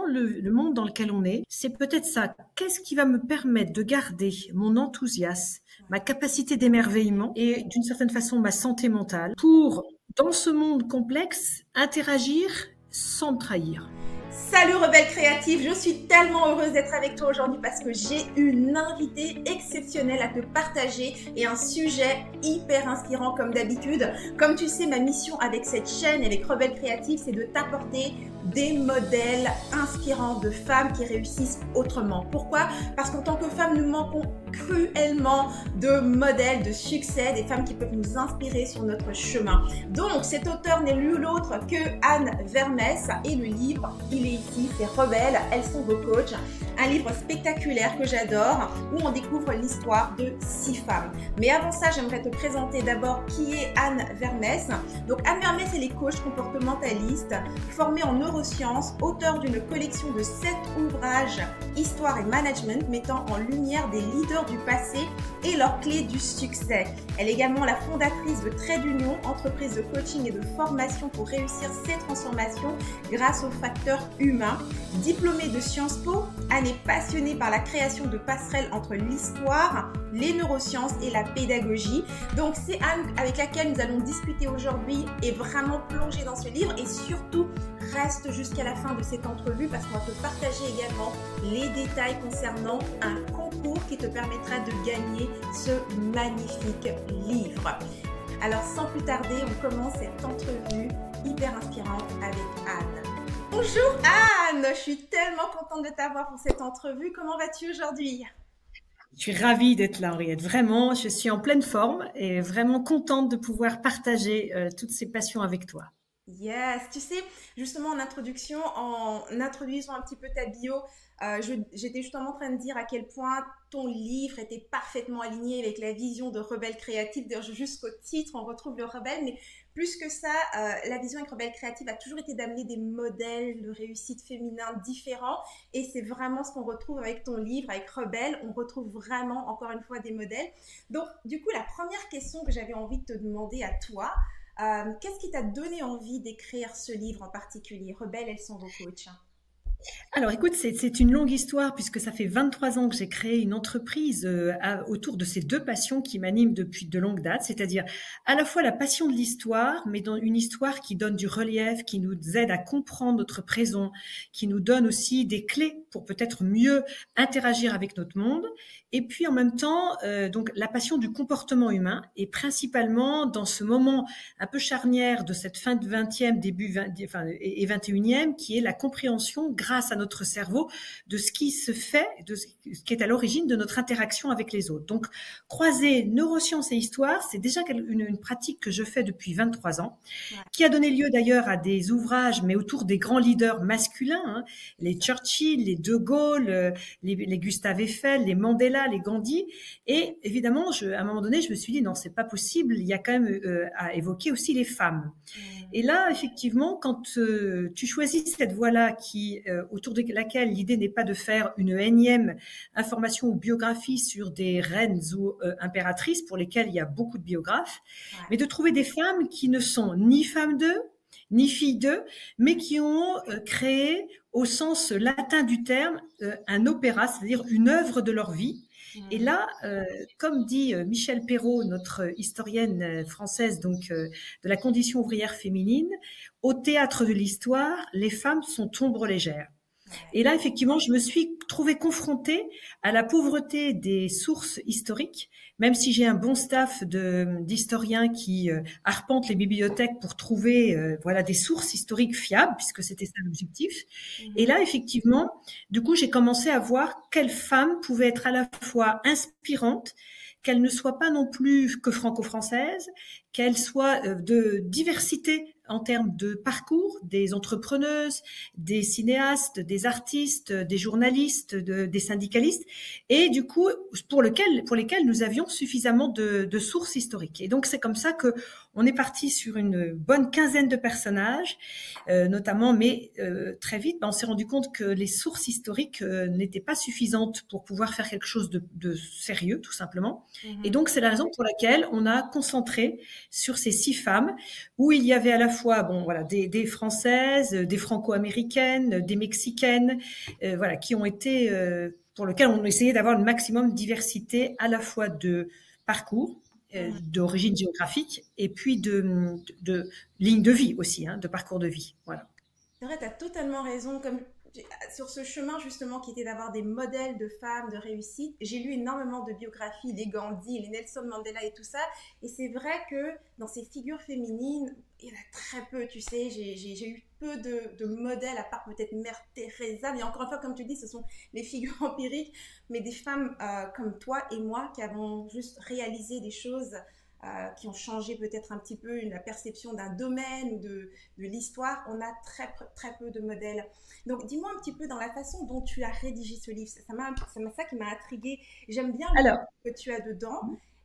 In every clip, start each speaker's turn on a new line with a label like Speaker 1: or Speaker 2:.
Speaker 1: le monde dans lequel on est, c'est peut-être ça. Qu'est-ce qui va me permettre de garder mon enthousiasme, ma capacité d'émerveillement et d'une certaine façon ma santé mentale pour, dans ce monde complexe, interagir sans me trahir.
Speaker 2: Salut rebelle créative, je suis tellement heureuse d'être avec toi aujourd'hui parce que j'ai une invitée exceptionnelle à te partager et un sujet hyper inspirant comme d'habitude. Comme tu sais, ma mission avec cette chaîne, avec Rebelle Créative, c'est de t'apporter des modèles inspirants de femmes qui réussissent autrement. Pourquoi? Parce qu'en tant que femme, nous manquons cruellement de modèles de succès, des femmes qui peuvent nous inspirer sur notre chemin. Donc, cet auteur n'est nul autre que Anne Vermès et le livre, il est ici, c'est Rebelles, elles sont vos coachs. Un livre spectaculaire que j'adore où on découvre l'histoire de 6 femmes. Mais avant ça, j'aimerais te présenter d'abord qui est Anne Vermès. Donc, Anne Vermès, elle est coach comportementaliste, formée en neurosciences, auteure d'une collection de 7 ouvrages Histoire et Management mettant en lumière des leaders du passé et leurs clés du succès. Elle est également la fondatrice de Trait d'Union, entreprise de coaching et de formation pour réussir ses transformations grâce aux facteurs humains. Diplômée de Sciences Po, Anne est passionnée par la création de passerelles entre l'histoire, les neurosciences et la pédagogie. Donc c'est Anne avec laquelle nous allons discuter aujourd'hui et vraiment plonger dans ce livre et surtout reste jusqu'à la fin de cette entrevue parce qu'on va te partager également les détails concernant un concours qui te permettra de gagner ce magnifique livre. Alors sans plus tarder, on commence cette entrevue hyper inspirante avec Anne. Bonjour Anne, je suis tellement contente de t'avoir pour cette entrevue. Comment vas-tu aujourd'hui?
Speaker 1: Je suis ravie d'être là, Henriette. Vraiment, je suis en pleine forme et vraiment contente de pouvoir partager toutes ces passions avec toi.
Speaker 2: Yes, tu sais, justement en introduction, en introduisant un petit peu ta bio, j'étais justement en train de dire à quel point ton livre était parfaitement aligné avec la vision de Rebelle Créative. D'ailleurs, jusqu'au titre, on retrouve le rebelle, mais plus que ça, la vision avec Rebelle Créative a toujours été d'amener des modèles de réussite féminin différents et c'est vraiment ce qu'on retrouve avec ton livre, avec Rebelle, on retrouve vraiment encore une fois des modèles. Donc, du coup, la première question que j'avais envie de te demander à toi, qu'est-ce qui t'a donné envie d'écrire ce livre en particulier? Rebelles, elles sont vos coachs.
Speaker 1: Alors écoute, c'est une longue histoire puisque ça fait 23 ans que j'ai créé une entreprise autour de ces deux passions qui m'animent depuis de longues dates, c'est-à-dire à la fois la passion de l'histoire, mais dans une histoire qui donne du relief, qui nous aide à comprendre notre présent, qui nous donne aussi des clés pour peut-être mieux interagir avec notre monde, et puis en même temps, donc la passion du comportement humain, et principalement dans ce moment un peu charnière de cette fin de 20e, début 20, enfin, et 21e, qui est la compréhension grâce à notre cerveau de ce qui se fait, de ce qui est à l'origine de notre interaction avec les autres. Donc, croiser neurosciences et histoire, c'est déjà une pratique que je fais depuis 23 ans, qui a donné lieu d'ailleurs à des ouvrages, mais autour des grands leaders masculins, hein, les Churchill, les De Gaulle, les Gustave Eiffel, les Mandela, les Gandhi. Et évidemment, à un moment donné, je me suis dit, non, c'est pas possible, il y a quand même à évoquer aussi les femmes. Et là, effectivement, quand tu choisis cette voie-là autour de laquelle l'idée n'est pas de faire une énième information ou biographie sur des reines ou impératrices pour lesquelles il y a beaucoup de biographes, mais de trouver des femmes qui ne sont ni femmes d'eux, ni filles d'eux, mais qui ont créé, au sens latin du terme, un opéra, c'est-à-dire une œuvre de leur vie. Et là, comme dit Michel Perrault, notre historienne française donc de la condition ouvrière féminine, au théâtre de l'histoire, les femmes sont ombres légères. Et là, effectivement, je me suis trouvée confrontée à la pauvreté des sources historiques, même si j'ai un bon staff d'historiens qui arpentent les bibliothèques pour trouver voilà, des sources historiques fiables, puisque c'était ça l'objectif. Et là, effectivement, du coup, j'ai commencé à voir quelles femmes pouvaient être à la fois inspirantes, qu'elles ne soient pas non plus que franco-françaises, qu'elles soient de diversité en termes de parcours, des entrepreneuses, des cinéastes, des artistes, des journalistes, des syndicalistes, et du coup pour lesquels nous avions suffisamment de sources historiques. Et donc c'est comme ça que On est parti sur une bonne quinzaine de personnages, notamment, mais très vite, on s'est rendu compte que les sources historiques n'étaient pas suffisantes pour pouvoir faire quelque chose de sérieux, tout simplement. Et donc, c'est la raison pour laquelle on a concentré sur ces 6 femmes, où il y avait à la fois, des Françaises, des Franco-américaines, des Mexicaines, qui ont été, pour lesquelles on essayait d'avoir le maximum de diversité, à la fois de parcours, d'origine géographique, et puis de ligne de vie aussi, de parcours de vie. Voilà.
Speaker 2: C'est vrai, tu as totalement raison. Comme sur ce chemin justement qui était d'avoir des modèles de femmes, de réussite, j'ai lu énormément de biographies, les Gandhi, les Nelson Mandela et tout ça. Et c'est vrai que dans ces figures féminines, il y en a très peu, tu sais. J'ai eu peu de modèles, à part peut-être Mère Teresa. Mais encore une fois, comme tu dis, ce sont les figures empiriques. Mais des femmes comme toi et moi qui avons juste réalisé des choses qui ont changé peut-être un petit peu la perception d'un domaine ou de l'histoire, on a très, très peu de modèles. Donc, dis-moi un petit peu dans la façon dont tu as rédigé ce livre. C'est ça qui m'a intriguée. J'aime bien le livre que tu as dedans.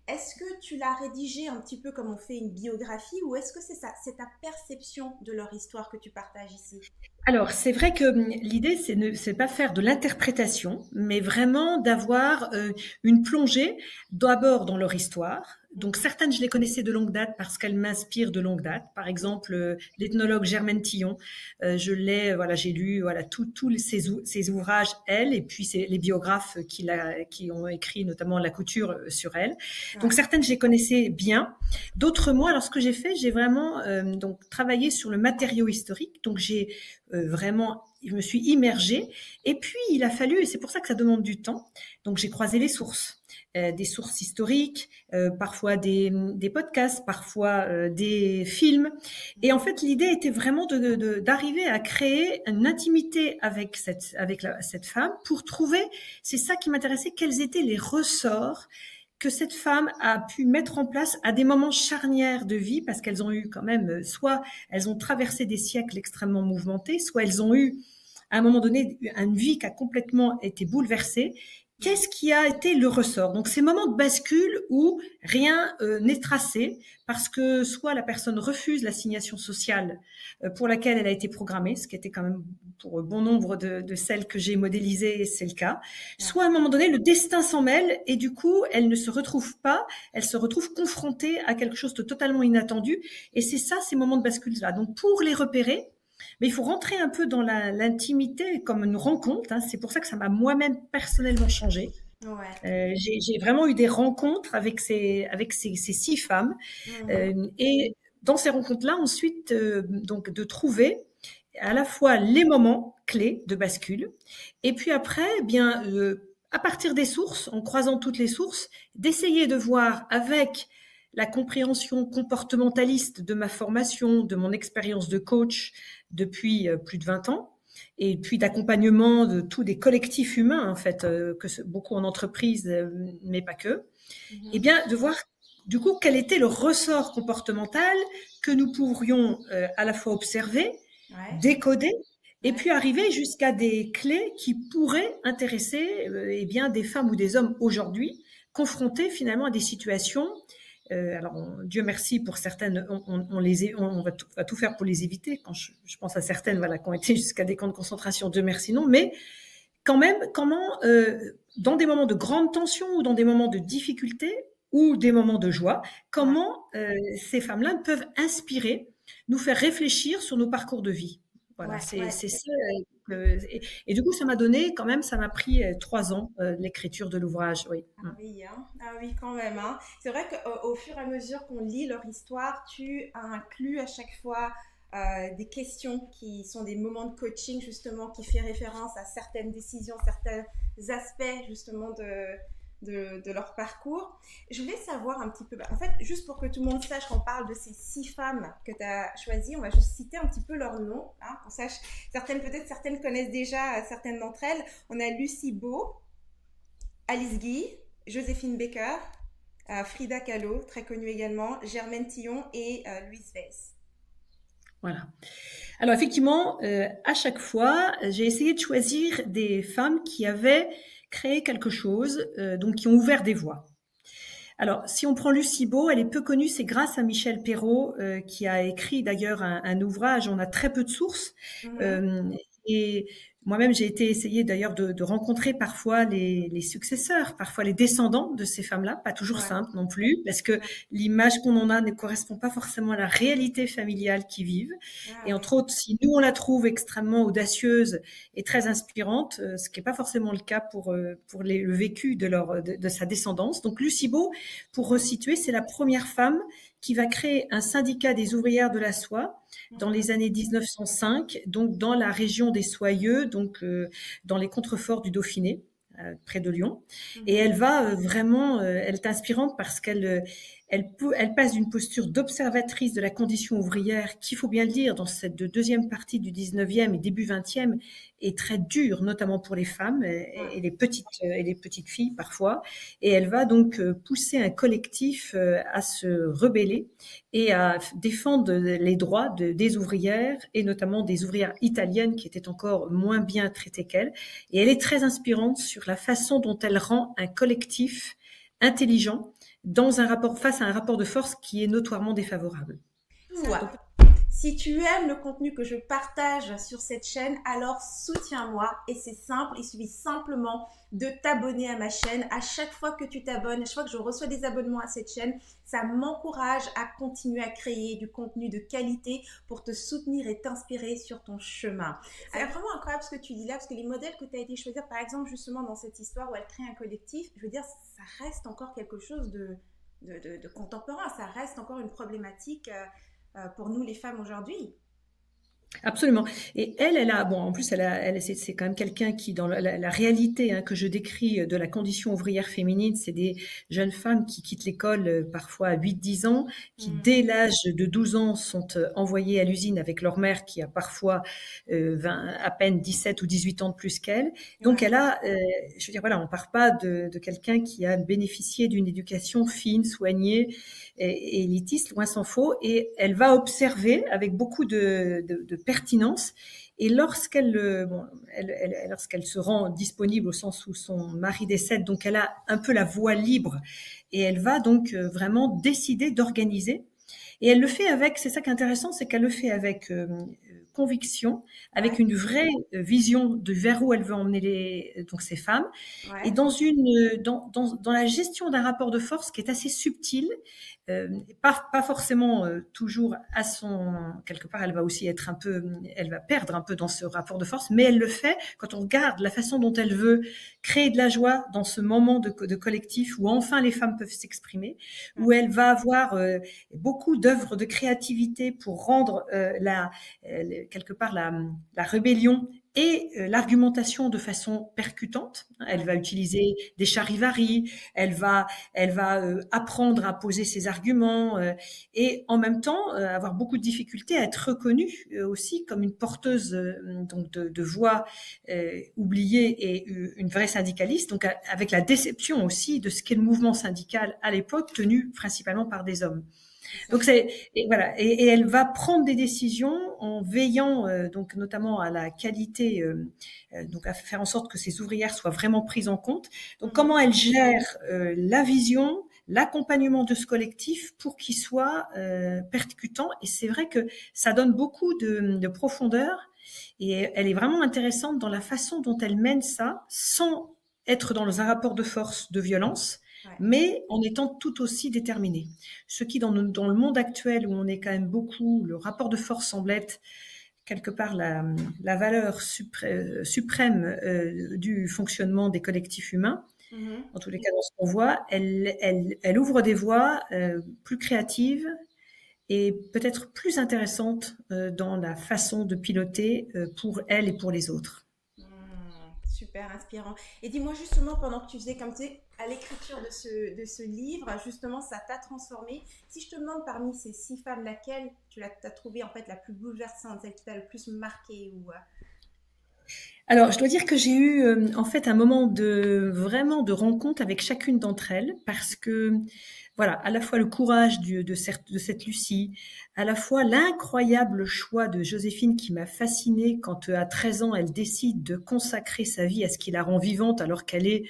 Speaker 2: Est-ce que tu l'as rédigé un petit peu comme on fait une biographie ou est-ce que c'est ta perception de leur histoire que tu partages ici?
Speaker 1: Alors, c'est vrai que l'idée, c'est pas faire de l'interprétation, mais vraiment d'avoir une plongée d'abord dans leur histoire. Donc, certaines, je les connaissais de longue date parce qu'elles m'inspirent de longue date. Par exemple, l'ethnologue Germaine Tillon, j'ai lu tous ses ouvrages, elle, et puis les biographes qui ont écrit notamment La couture sur elle. Donc, certaines, je les connaissais bien. D'autres, moi, alors ce que j'ai fait, j'ai vraiment travaillé sur le matériau historique. Donc, je me suis immergée. Et puis, il a fallu, et c'est pour ça que ça demande du temps, donc j'ai croisé les sources. Des sources historiques, parfois des podcasts, parfois des films. Et en fait, l'idée était vraiment d'arriver à créer une intimité avec cette femme pour trouver, c'est ça qui m'intéressait, quels étaient les ressorts que cette femme a pu mettre en place à des moments charnières de vie, parce qu'elles ont eu quand même, soit elles ont traversé des siècles extrêmement mouvementés, soit elles ont eu, à un moment donné, une vie qui a complètement été bouleversée. Qu'est-ce qui a été le ressort? Donc, ces moments de bascule où rien n'est tracé parce que soit la personne refuse l'assignation sociale pour laquelle elle a été programmée, ce qui était quand même pour bon nombre de celles que j'ai modélisées, c'est le cas. Soit à un moment donné, le destin s'en mêle et du coup, elle ne se retrouve pas, elle se retrouve confrontée à quelque chose de totalement inattendu. Et c'est ça, ces moments de bascule-là. Donc, pour les repérer, mais il faut rentrer un peu dans l'intimité comme une rencontre. C'est pour ça que ça m'a moi-même personnellement changé.
Speaker 2: Ouais.
Speaker 1: J'ai vraiment eu des rencontres avec ces 6 femmes. Et dans ces rencontres-là, ensuite, donc de trouver à la fois les moments clés de bascule, et puis après, à partir des sources, en croisant toutes les sources, d'essayer de voir avec la compréhension comportementaliste de ma formation, de mon expérience de coach depuis plus de 20 ans, et puis d'accompagnement de tous des collectifs humains, en fait, beaucoup en entreprise, mais pas que, et bien de voir du coup quel était le ressort comportemental que nous pourrions à la fois observer, décoder, et puis arriver jusqu'à des clés qui pourraient intéresser des femmes ou des hommes aujourd'hui confrontés finalement à des situations. Alors, Dieu merci pour certaines, on va tout faire pour les éviter. Quand je pense à certaines, qui ont été jusqu'à des camps de concentration, Dieu merci non. Mais quand même, comment, dans des moments de grande tension ou dans des moments de difficulté ou des moments de joie, comment ces femmes-là peuvent inspirer, nous faire réfléchir sur nos parcours de vie. Voilà, c'est ça. Et du coup, ça m'a donné, quand même, ça m'a pris 3 ans l'écriture de l'ouvrage. Oui.
Speaker 2: Ah oui, quand même. C'est vrai qu'au fur et à mesure qu'on lit leur histoire, tu inclus à chaque fois des questions qui sont des moments de coaching, justement, qui fait référence à certaines décisions, certains aspects, justement, de leur parcours. Je voulais savoir un petit peu, en fait, juste pour que tout le monde sache qu'on parle de ces 6 femmes que tu as choisies, on va juste citer un petit peu leurs noms, qu'on sache, peut-être certaines connaissent déjà certaines d'entre elles. On a Lucie Beau, Alice Guy, Joséphine Baker, Frida Kahlo, très connue également, Germaine Tillon et Louise Weiss.
Speaker 1: Voilà. Alors effectivement, à chaque fois, j'ai essayé de choisir des femmes qui avaient créé quelque chose, donc qui ont ouvert des voies. Alors, si on prend Lucie Beau, elle est peu connue, c'est grâce à Michel Perrault, qui a écrit d'ailleurs un ouvrage. On a très peu de sources.
Speaker 2: Mhm.
Speaker 1: Euh, et moi-même, j'ai été essayer d'ailleurs de rencontrer parfois les successeurs, parfois les descendants de ces femmes-là. Pas toujours
Speaker 2: Ouais.
Speaker 1: simple non plus, parce que l'image qu'on en a ne correspond pas forcément à la réalité familiale qu'ils vivent.
Speaker 2: Ah
Speaker 1: Et
Speaker 2: ouais.
Speaker 1: entre autres, si nous, on la trouve extrêmement audacieuse et très inspirante, ce qui n'est pas forcément le cas pour le vécu de sa descendance. Donc, Lucie Beau, pour resituer, c'est la première femme qui va créer un syndicat des ouvrières de la soie dans
Speaker 2: Mhm.
Speaker 1: les années 1905, donc dans la région des Soyeux, donc dans les contreforts du Dauphiné, près de Lyon. Et
Speaker 2: Mhm.
Speaker 1: elle va vraiment, elle est inspirante parce elle passe d'une posture d'observatrice de la condition ouvrière, qu'il faut bien le dire, dans cette deuxième partie du 19e et début 20e, est très dure, notamment pour les femmes
Speaker 2: Ouais.
Speaker 1: et les petites filles parfois. Et elle va donc pousser un collectif à se rebeller et à défendre les droits des ouvrières, et notamment des ouvrières italiennes qui étaient encore moins bien traitées qu'elle. Et elle est très inspirante sur la façon dont elle rend un collectif intelligent face à un rapport de force qui est notoirement défavorable.
Speaker 2: Ouais.
Speaker 1: Donc,
Speaker 2: Si tu aimes le contenu que je partage sur cette chaîne, alors soutiens-moi et c'est simple, il suffit simplement de t'abonner à ma chaîne. À chaque fois que tu t'abonnes, à chaque fois que je reçois des abonnements à cette chaîne, ça m'encourage à continuer à créer du contenu de qualité pour te soutenir et t'inspirer sur ton chemin. C'est vraiment incroyable ce que tu dis là, parce que les modèles que tu as été choisir, par exemple justement dans cette histoire où elle crée un collectif, je veux dire, ça reste encore quelque chose de contemporain, ça reste encore une problématique pour nous les femmes aujourd'hui.
Speaker 1: absolument. Et bon, en plus, c'est quand même quelqu'un qui, dans la réalité que je décris de la condition ouvrière féminine, c'est des jeunes femmes qui quittent l'école parfois à 8-10 ans, qui
Speaker 2: Mm.
Speaker 1: dès l'âge de 12 ans sont envoyées à l'usine avec leur mère qui a parfois 20, à peine 17 ou 18 ans de plus qu'elle. Donc
Speaker 2: Ouais.
Speaker 1: je veux dire, voilà, on part pas de quelqu'un qui a bénéficié d'une éducation fine, soignée, et élitiste, loin s'en faut, et elle va observer avec beaucoup de pertinence. Et lorsqu'elle se rend disponible au sens où son mari décède, donc elle a un peu la voie libre et elle va donc vraiment décider d'organiser. Et elle le fait c'est ça qui est intéressant, c'est qu'elle le fait avec conviction, avec
Speaker 2: Ouais.
Speaker 1: une vraie vision de vers où elle veut emmener donc ces femmes, et
Speaker 2: Ouais.
Speaker 1: dans la gestion d'un rapport de force qui est assez subtil, pas forcément toujours quelque part, elle va aussi elle va perdre un peu dans ce rapport de force, mais elle le fait quand on regarde la façon dont elle veut créer de la joie dans ce moment de collectif où enfin les femmes peuvent s'exprimer, où elle va avoir beaucoup d'œuvres de créativité pour rendre quelque part la rébellion et l'argumentation de façon percutante. Elle
Speaker 2: Ouais.
Speaker 1: va utiliser des charivaris, elle va apprendre à poser ses arguments et en même temps avoir beaucoup de difficultés à être reconnue aussi comme une porteuse donc de voix oubliée et une vraie syndicaliste, donc avec la déception aussi de ce qu'est le mouvement syndical à l'époque, tenu principalement par des hommes. Donc voilà, et elle va prendre des décisions en veillant donc notamment à la qualité, donc à faire en sorte que ces ouvrières soient vraiment prises en compte. Donc
Speaker 2: Mhm.
Speaker 1: comment elle gère la vision, l'accompagnement de ce collectif pour qu'il soit percutant. Et c'est vrai que ça donne beaucoup de profondeur et elle est vraiment intéressante dans la façon dont elle mène ça sans être dans un rapport de force, de violence,
Speaker 2: Ouais.
Speaker 1: mais en étant tout aussi déterminée. Ce qui, dans le monde actuel, où on est quand même beaucoup, le rapport de force semble être quelque part la valeur suprême du fonctionnement des collectifs humains,
Speaker 2: Mhm.
Speaker 1: en tous les cas dans ce qu'on voit, elle ouvre des voies plus créatives et peut-être plus intéressantes dans la façon de piloter pour elle et pour les autres.
Speaker 2: Super inspirant. Et dis-moi justement, pendant que tu faisais comme tu sais, à l'écriture de ce livre, justement, ça t'a transformé. Si je te demande parmi ces 6 femmes, laquelle t'as trouvé en fait la plus bouleversante, celle qui t'a le plus marqué ou
Speaker 1: Alors, je dois dire que j'ai eu en fait un moment vraiment de rencontre avec chacune d'entre elles parce que voilà, à la fois le courage de cette Lucie, à la fois l'incroyable choix de Joséphine qui m'a fascinée quand à 13 ans elle décide de consacrer sa vie à ce qui la rend vivante alors qu'elle est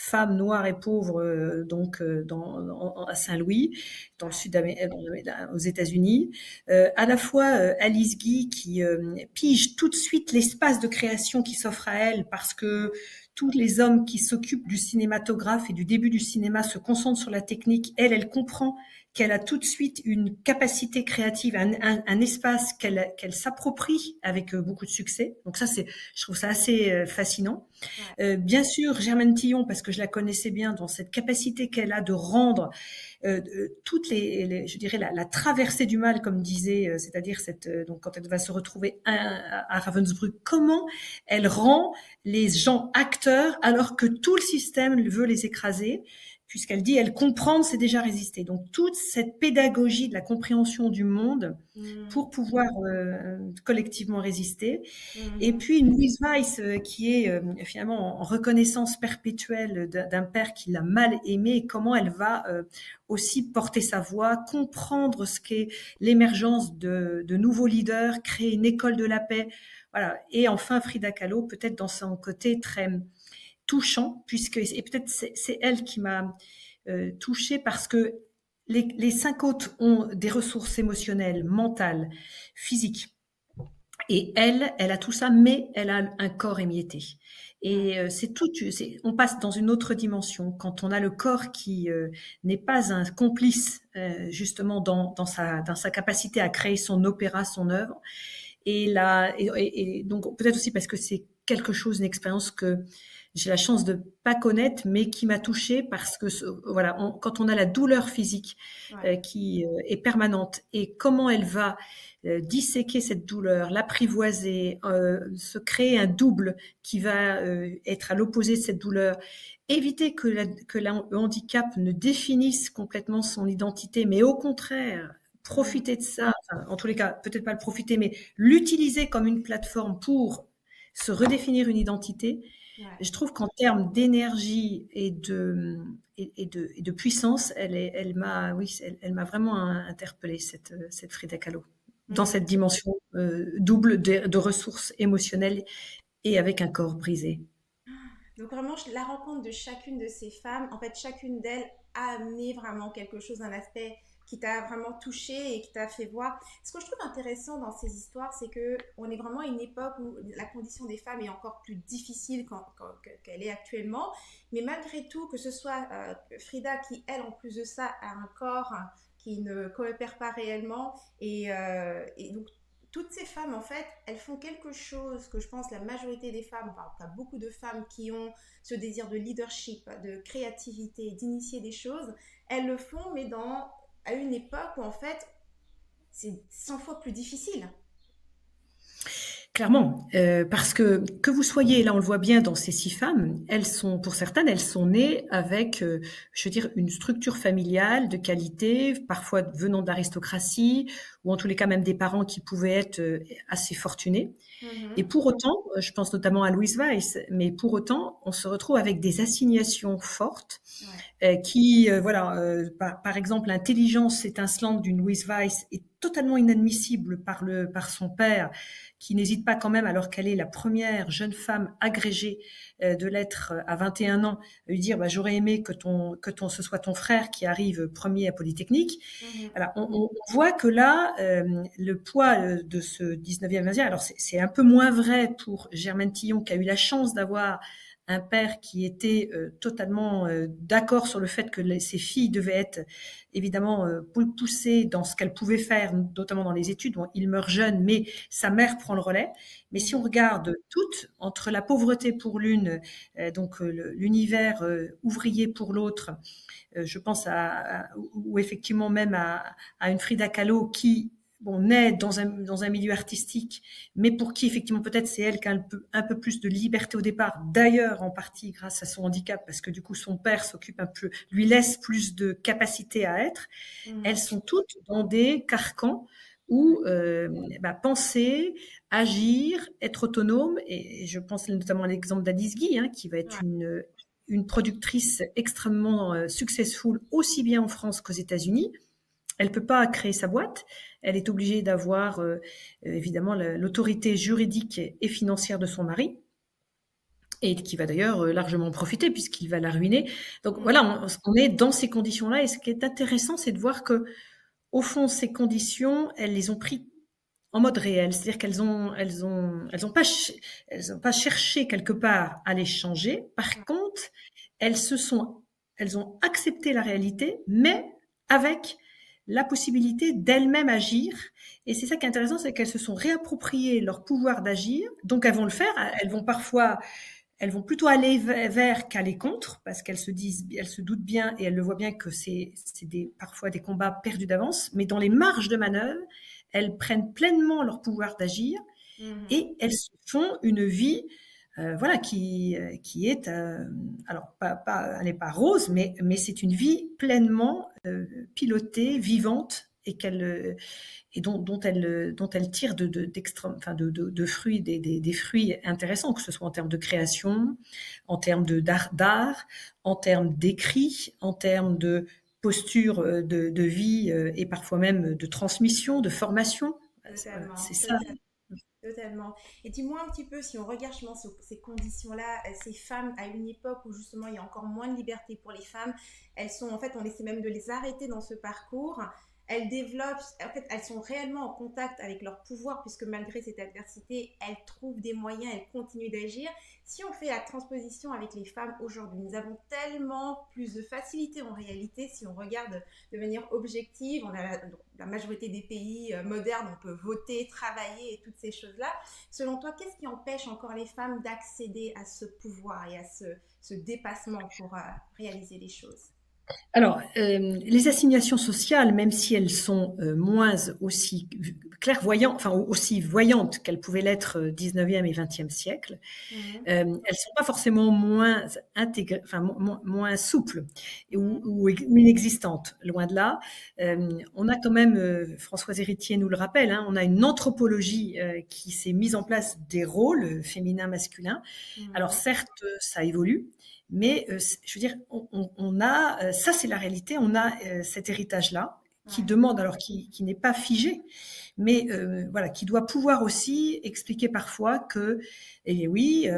Speaker 1: femme noire et pauvre à Saint-Louis, dans le sud aux États-Unis. À la fois Alice Guy qui pige tout de suite l'espace de création qui s'offre à elle parce que tous les hommes qui s'occupent du cinématographe et du début du cinéma se concentrent sur la technique. Elle comprend qu'elle a tout de suite une capacité créative, un espace qu'elle s'approprie avec beaucoup de succès. Donc ça, je trouve ça assez fascinant. Bien sûr, Germaine Tillon, parce que je la connaissais bien, dans cette capacité qu'elle a de rendre toutes je dirais la traversée du mal, comme disait, c'est-à-dire donc quand elle va se retrouver à Ravensbrück, comment elle rend les gens acteurs alors que tout le système veut les écraser. Puisqu'elle dit, elle comprendre, c'est déjà résister. Donc, toute cette pédagogie de la compréhension du monde pour pouvoir collectivement résister. Et puis, une Louise Weiss qui est finalement en reconnaissance perpétuelle d'un père qui l'a mal aimé et comment elle va aussi porter sa voix, comprendre ce qu'est l'émergence de nouveaux leaders, créer une école de la paix. Voilà. Et enfin, Frida Kahlo, peut-être dans son côté très touchant, et peut-être c'est elle qui m'a touchée parce que les 5 autres ont des ressources émotionnelles, mentales, physiques. Et elle a tout ça, mais elle a un corps émietté. Et on passe dans une autre dimension quand on a le corps qui n'est pas un complice justement dans sa capacité à créer son opéra, son œuvre. Et donc peut-être aussi parce que c'est quelque chose, une expérience que j'ai la chance de pas connaître, mais qui m'a touchée parce que voilà, quand on a la douleur physique qui est permanente et comment elle va disséquer cette douleur, l'apprivoiser, se créer un double qui va être à l'opposé de cette douleur, éviter que le handicap ne définisse complètement son identité, mais au contraire profiter de ça, enfin, en tous les cas, peut-être pas le profiter, mais l'utiliser comme une plateforme pour se redéfinir une identité. Je trouve qu'en termes d'énergie et de puissance, elle m'a vraiment interpellée, cette Frida Kahlo, dans cette dimension double de ressources émotionnelles et avec un corps brisé.
Speaker 2: Donc vraiment, la rencontre de chacune de ces femmes, en fait, chacune d'elles a amené vraiment quelque chose, un aspect qui t'a vraiment touché et qui t'a fait voir. Ce que je trouve intéressant dans ces histoires, c'est que on est vraiment à une époque où la condition des femmes est encore plus difficile qu'elle est actuellement. Mais malgré tout, que ce soit Frida qui, elle, en plus de ça, a un corps qui ne coopère pas réellement et donc toutes ces femmes, en fait, elles font quelque chose que je pense la majorité des femmes, enfin, pas beaucoup de femmes qui ont ce désir de leadership, de créativité, d'initier des choses, elles le font, mais à une époque où, en fait, c'est 100 fois plus difficile.
Speaker 1: Clairement, parce que vous soyez, là on le voit bien dans ces 6 femmes, pour certaines, elles sont nées avec, je veux dire, une structure familiale de qualité, parfois venant de l'aristocratie, ou en tous les cas même des parents qui pouvaient être assez fortunés. Et pour autant, je pense notamment à Louise Weiss, mais pour autant, on se retrouve avec des assignations fortes qui, par exemple, l'intelligence étincelante d'une Louise Weiss est totalement inadmissible par son père, qui n'hésite pas quand même, alors qu'elle est la première jeune femme agrégée de lettres à 21 ans, à lui dire j'aurais aimé que ce soit ton frère qui arrive premier à Polytechnique. Alors, on voit que là, le poids de ce 19e siècle, alors c'est un peu moins vrai pour Germaine Tillon, qui a eu la chance d'avoir un père qui était totalement d'accord sur le fait que ses filles devaient être évidemment poussées dans ce qu'elles pouvaient faire, notamment dans les études. Bon, il meurt jeune, mais sa mère prend le relais. Mais si on regarde toutes, entre la pauvreté pour l'une, donc l'univers ouvrier pour l'autre, je pense ou effectivement même à une Frida Kahlo qui naît dans un milieu artistique, mais pour qui, effectivement, peut-être c'est elle qui a un peu plus de liberté au départ, d'ailleurs, en partie grâce à son handicap, parce que du coup, son père s'occupe un peu, lui laisse plus de capacité à être. Elles sont toutes dans des carcans où penser, agir, être autonome, et je pense notamment à l'exemple d'Alice Guy, qui va être une productrice extrêmement successful, aussi bien en France qu'aux États-Unis. Elle peut pas créer sa boîte. Elle est obligée d'avoir évidemment l'autorité juridique et financière de son mari. et qui va d'ailleurs largement profiter puisqu'il va la ruiner. Donc
Speaker 2: Mhm.
Speaker 1: voilà, on est dans ces conditions-là. Et ce qui est intéressant, c'est de voir que, au fond, ces conditions, elles les ont pris en mode réel, c'est-à-dire elles ont pas cherché quelque part à les changer. Par contre, elles se sont, elles ont accepté la réalité, mais avec la possibilité d'elles-mêmes agir. Et c'est ça qui est intéressant, c'est qu'elles se sont réappropriées leur pouvoir d'agir. Donc elles vont le faire. Elles vont plutôt aller vers qu'aller contre, parce qu'elles se disent, elles se doutent bien et elles le voient bien que c'est parfois des combats perdus d'avance. Mais dans les marges de manœuvre, elles prennent pleinement leur pouvoir d'agir
Speaker 2: Mhm.
Speaker 1: et elles se font une vie, voilà, qui est, alors elle n'est pas rose, mais c'est une vie pleinement pilotée, vivante et dont elle tire enfin de fruits, des fruits intéressants, que ce soit en termes de création, en termes d'art, en termes d'écrit, en termes de posture de vie et parfois même de transmission, de formation. Voilà, c'est
Speaker 2: Totalement,
Speaker 1: ça.
Speaker 2: totalement. Totalement. Et dis-moi un petit peu, si on regarde justement ces conditions-là, ces femmes à une époque où justement il y a encore moins de liberté pour les femmes, elles sont en fait, on essaie même de les arrêter dans ce parcours. Elles développent, en fait, elles sont réellement en contact avec leur pouvoir puisque malgré cette adversité, elles trouvent des moyens, elles continuent d'agir. Si on fait la transposition avec les femmes aujourd'hui, nous avons tellement plus de facilité en réalité si on regarde de manière objective. On a la majorité des pays modernes, on peut voter, travailler et toutes ces choses-là. Selon toi, qu'est-ce qui empêche encore les femmes d'accéder à ce pouvoir et à ce dépassement pour réaliser les choses?
Speaker 1: Alors, les assignations sociales, même si elles sont moins aussi clairvoyantes, enfin aussi voyantes qu'elles pouvaient l'être 19e et 20e siècle,
Speaker 2: Mhm,
Speaker 1: elles sont pas forcément moins intégrées, enfin moins souples
Speaker 2: mhm,
Speaker 1: ou inexistantes, loin de là. On a quand même, Françoise Héritier nous le rappelle, hein, on a une anthropologie qui s'est mise en place des rôles féminins, masculins. Alors
Speaker 2: mhm,
Speaker 1: certes, ça évolue, mais je veux dire, on a, ça c'est la réalité, on a cet héritage-là qui
Speaker 2: ouais,
Speaker 1: demande, alors qui n'est pas figé, mais voilà, qui doit pouvoir aussi expliquer parfois que, et oui,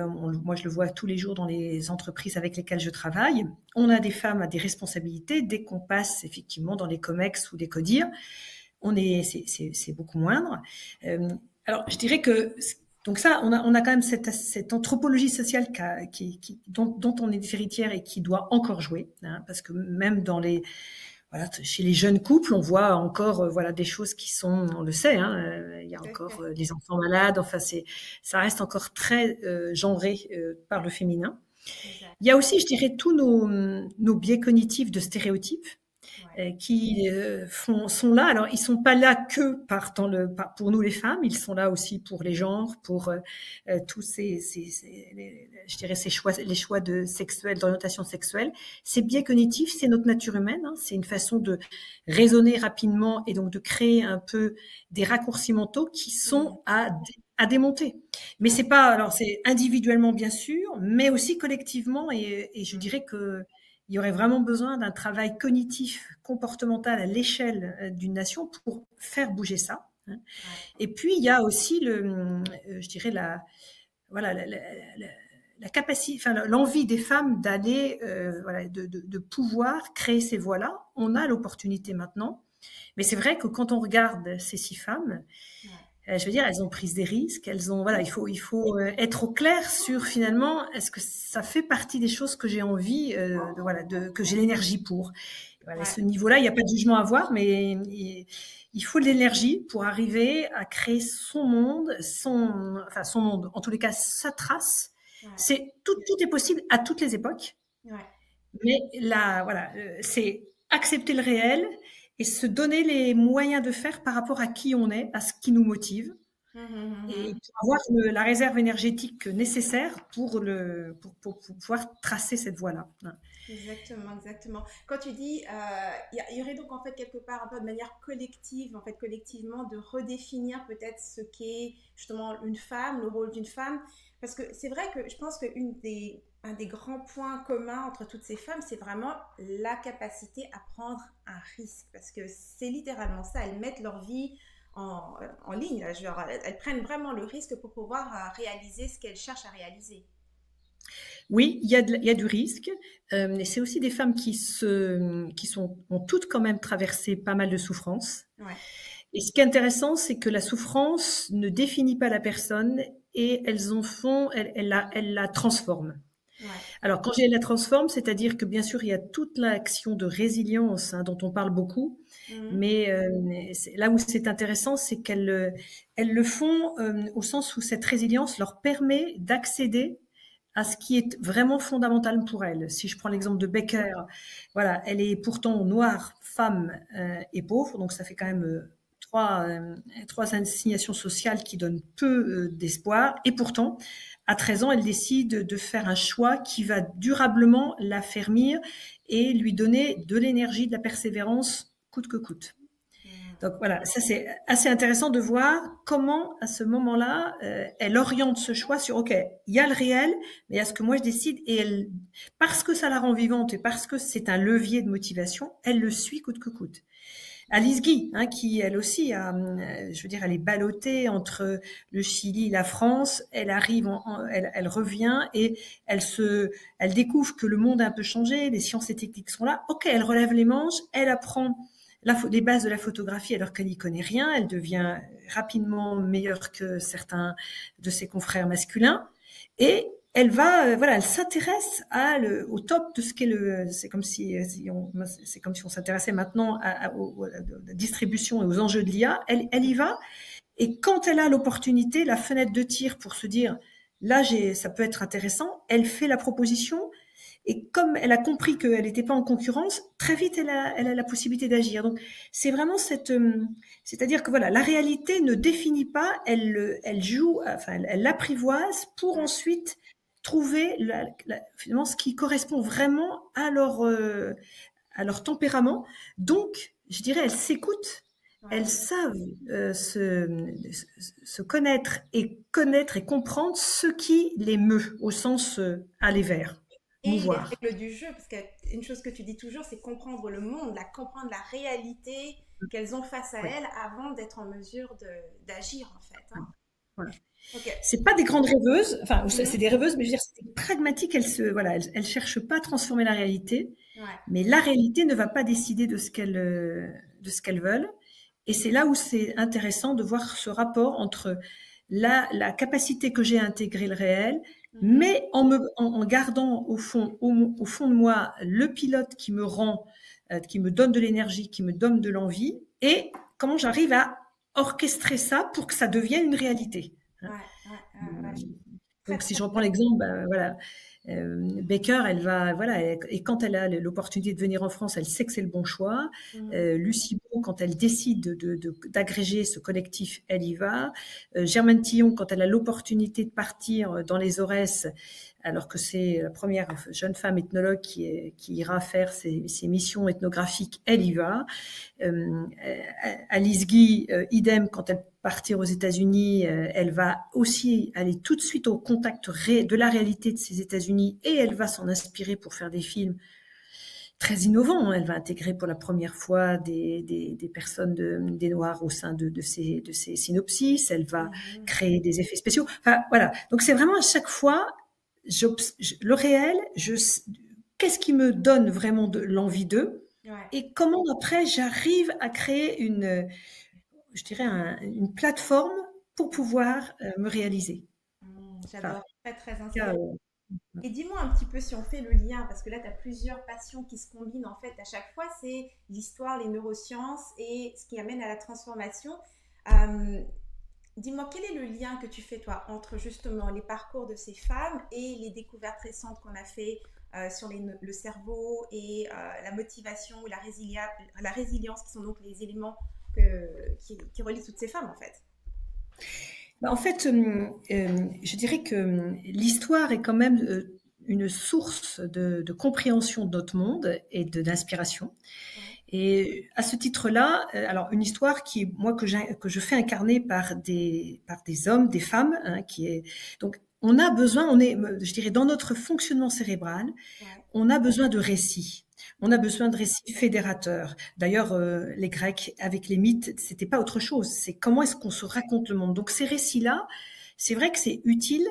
Speaker 1: moi je le vois tous les jours dans les entreprises avec lesquelles je travaille, on a des femmes à des responsabilités dès qu'on passe effectivement dans les COMEX ou les CODIR, c'est beaucoup moindre. Euh, alors, je dirais que donc ça, on a quand même cette anthropologie sociale dont on est héritière et qui doit encore jouer, hein, parce que même voilà, chez les jeunes couples, on voit encore voilà des choses qui sont, on le sait, hein, il y a
Speaker 2: tout à
Speaker 1: encore
Speaker 2: fait.
Speaker 1: des enfants malades. Enfin, ça reste encore très genré par le féminin.
Speaker 2: Exact.
Speaker 1: Il y a aussi, je dirais, tous nos biais cognitifs de stéréotypes
Speaker 2: Ouais.
Speaker 1: qui sont là. Alors, ils sont pas là que pour nous les femmes, ils sont là aussi pour les genres, pour tous je dirais les choix d'orientation sexuelle. Ces biais cognitifs, c'est notre nature humaine. Hein, c'est une façon de raisonner rapidement et donc de créer un peu des raccourcis mentaux qui
Speaker 2: Mhm,
Speaker 1: sont à démonter. Mais
Speaker 2: ouais.
Speaker 1: c'est pas, alors c'est individuellement bien sûr, mais aussi collectivement et je
Speaker 2: Mhm,
Speaker 1: dirais que il y aurait vraiment besoin d'un travail cognitif, comportemental à l'échelle d'une nation pour faire bouger ça. Hein.
Speaker 2: ouais.
Speaker 1: Et puis, il y a aussi je dirais, voilà, la capacité, enfin, l'envie des femmes d'aller, voilà, de pouvoir créer ces voies-là. On a l'opportunité maintenant. Mais c'est vrai que quand on regarde ces 6 femmes,
Speaker 2: Ouais.
Speaker 1: je veux dire, elles ont pris des risques, voilà, il faut être au clair sur finalement, est-ce que ça fait partie des choses que j'ai envie, voilà, que j'ai l'énergie pour. Voilà, à
Speaker 2: Ouais.
Speaker 1: ce niveau-là, il n'y a pas de jugement à avoir, mais il faut de l'énergie pour arriver à créer son monde, enfin son monde, en tous les cas sa trace.
Speaker 2: Ouais.
Speaker 1: Tout est possible à toutes les époques.
Speaker 2: Ouais.
Speaker 1: Mais là, voilà, c'est accepter le réel et se donner les moyens de faire par rapport à qui on est, à ce qui nous motive,
Speaker 2: Mhm,
Speaker 1: et
Speaker 2: mhm.
Speaker 1: pour avoir la réserve énergétique nécessaire pour pouvoir tracer cette voie-là.
Speaker 2: Exactement, exactement. Quand tu dis, il y aurait donc en fait quelque part un peu de manière collective, en fait collectivement, de redéfinir peut-être ce qu'est justement une femme, le rôle d'une femme, parce que c'est vrai que je pense un des grands points communs entre toutes ces femmes, c'est vraiment la capacité à prendre un risque, parce que c'est littéralement ça, elles mettent leur vie en ligne, genre, elles prennent vraiment le risque pour pouvoir réaliser ce qu'elles cherchent à réaliser.
Speaker 1: Oui, il y a du risque. Et c'est aussi des femmes ont toutes quand même traversé pas mal de souffrances.
Speaker 2: Ouais.
Speaker 1: Et ce qui est intéressant, c'est que la souffrance ne définit pas la personne et elles la transforment.
Speaker 2: Ouais.
Speaker 1: Alors, quand je dis la transforme, c'est-à-dire que bien sûr, il y a toute l'action de résilience dont on parle beaucoup, mais là où c'est intéressant, c'est elles le font au sens où cette résilience leur permet d'accéder à ce qui est vraiment fondamental pour elles. Si je prends l'exemple de Becker, voilà, elle est pourtant noire, femme et pauvre, donc ça fait quand même trois assignations sociales qui donnent peu d'espoir, et pourtant, à 13 ans, elle décide de faire un choix qui va durablement l'affermir et lui donner de l'énergie, de la persévérance, coûte que coûte. Donc voilà, ça c'est assez intéressant de voir comment, à ce moment-là, elle oriente ce choix sur, OK, il y a le réel, mais il y a ce que moi je décide, et parce que ça la rend vivante et parce que c'est un levier de motivation, elle le suit coûte que coûte. Alice Guy, qui elle aussi je veux dire, elle est ballottée entre le Chili et la France. Elle arrive, elle revient et elle découvre que le monde a un peu changé, les sciences et techniques sont là. Ok, elle relève les manches, elle apprend les bases de la photographie alors qu'elle n'y connaît rien. Elle devient rapidement meilleure que certains de ses confrères masculins et elle va, elle s'intéresse au top de ce qu'est c'est comme si on s'intéressait maintenant à la distribution et aux enjeux de l'IA. Elle y va. Et quand elle a l'opportunité, la fenêtre de tir pour se dire, là, ça peut être intéressant, elle fait la proposition. Et comme elle a compris qu'elle n'était pas en concurrence, très vite, elle a la possibilité d'agir. Donc, c'est vraiment c'est-à-dire que voilà, la réalité ne définit pas, elle joue, enfin, elle l'apprivoise pour ensuite trouver finalement ce qui correspond vraiment à leur tempérament. Donc, je dirais, elles s'écoutent, elles savent se connaître et comprendre ce qui les meut, au sens aller vers,
Speaker 2: Et les
Speaker 1: mouvoir.
Speaker 2: règles du jeu, parce qu'une chose que tu dis toujours, c'est comprendre le monde, comprendre la réalité qu'elles ont face à
Speaker 1: Ouais.
Speaker 2: elles avant d'être en mesure d'agir, en fait. Hein.
Speaker 1: Voilà.
Speaker 2: Okay.
Speaker 1: C'est pas des grandes rêveuses, enfin, c'est des rêveuses, mais je veux dire, c'est pragmatique. Elles cherchent pas à transformer la réalité, mais la réalité ne va pas décider de ce qu'elles veulent. Et c'est là où c'est intéressant de voir ce rapport entre la capacité que j'ai à intégrer le réel, mais en gardant au fond de moi le pilote qui me qui me donne de l'énergie, qui me donne de l'envie, et comment j'arrive à orchestrer ça pour que ça devienne une réalité. Donc, si je reprends l'exemple, voilà, Baker, elle va, voilà, et quand elle a l'opportunité de venir en France, elle sait que c'est le bon choix. Lucie Beau, quand elle décide d'agréger ce collectif, elle y va. Germaine Tillon, quand elle a l'opportunité de partir dans les Aurès, alors que c'est la première jeune femme ethnologue qui ira faire ses missions ethnographiques, elle y va. Alice Guy, idem, quand elle partir aux États-Unis, elle va aussi aller tout de suite au contact de la réalité de ces États-Unis et elle va s'en inspirer pour faire des films très innovants. Elle va intégrer pour la première fois des personnes, des Noirs au sein de ces synopsis. Elle va créer des effets spéciaux. Enfin, voilà. Donc, c'est vraiment à chaque fois, le réel, qu'est-ce qui me donne vraiment l'envie d'eux et comment après j'arrive à créer je dirais, une plateforme pour pouvoir me réaliser.
Speaker 2: J'adore, très inspirant. Et dis-moi un petit peu si on fait le lien, parce que là, tu as plusieurs passions qui se combinent en fait à chaque fois, c'est l'histoire, les neurosciences et ce qui amène à la transformation. Dis-moi, quel est le lien que tu fais, toi, entre justement les parcours de ces femmes et les découvertes récentes qu'on a fait sur le cerveau et la motivation ou la résilience, qui sont donc les éléments qui relient toutes ces femmes, en fait?
Speaker 1: En fait, je dirais que l'histoire est quand même une source de compréhension de notre monde et d'inspiration. Et à ce titre-là, alors une histoire que je fais incarner par des hommes, des femmes, donc on a besoin, je dirais, dans notre fonctionnement cérébral, on a besoin de récits. On a besoin de récits fédérateurs. D'ailleurs, les Grecs, avec les mythes, c'était pas autre chose. C'est comment est-ce qu'on se raconte le monde. Donc ces récits-là, c'est vrai que c'est utile